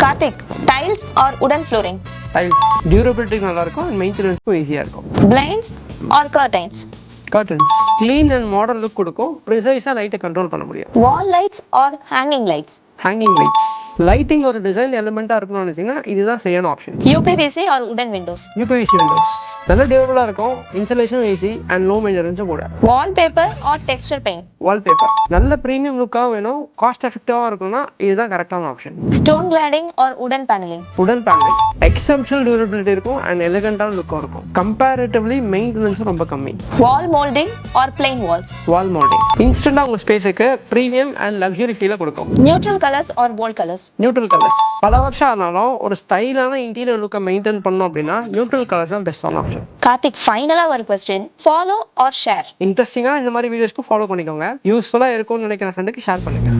Karthik, tiles or wooden flooring? Tiles durability நல்லா இருக்கும் and மெயின்டெனன்ஸ்க்கும் ஈஸியாக இருக்கும். Blinds or curtains? Curtains clean and modern look கொடுக்கும், ப்ரிசைஸாக லைட்டை கண்ட்ரோல் பண்ண முடியும். Wall lights or hanging lights? Hanging lights lighting ஒரு டிசைன் எலிமெண்ட்டாக இருக்கணும்னு நினச்சிங்கன்னா இதுதான் செய்யணும் option. UPVC or wooden windows? UPVC Windows நல்ல டியூரபிளாக இருக்கும், இன்சுலேஷன் ஈஸி அண்ட் லோ மெயின்டெனன்ஸும் கூட. Wallpaper or texture paint? Wallpaper நல்ல ப்ரீமியம் லுக்காக வேணும், காஸ்ட் எஃபெக்டிவாக இருக்கும்னா இதுதான் கரெக்டான option. Stone cladding or wooden paneling? உடன் பேனல் எக்ஸப்ஷனல் டியூரபிலிட்டி இருக்கும் அண்ட் எலிகண்டான லுக்கும் இருக்கும். கம்பேரிட்டிவ்லி மெயின்டெனன்ஸும் ரொம்ப கம்மி. Wall molding or plain walls? Wall mounting இன்ஸ்டன்ட்டாக உங்கள் ஸ்பேஸுக்கு ப்ரீமியம் அண்ட் லக்ஸுரி ஃபீலை கொடுக்கும். Neutral colors or bold colors? Neutral colours பல வருஷம் ஆனாலும் ஒரு ஸ்டைலான இன்டீரியர் லுக்கை மெயின்டைன் பண்ணோம் அப்படின்னா நியூட்ரல் கலர்ஸ் தான் பெஸ்ட்டான ஆப்ஷன். Karthik, final ஒரு question. Follow or share? இன்ட்ரெஸ்டிங்காக இந்த மாதிரி வீடியோஸ்க்கு ஃபாலோ பண்ணிக்கோங்க, யூஸ்ஃபுல்லாக இருக்கும்னு நினைக்கிற ஃப்ரெண்டுக்கு ஷேர் பண்ணுங்கள்.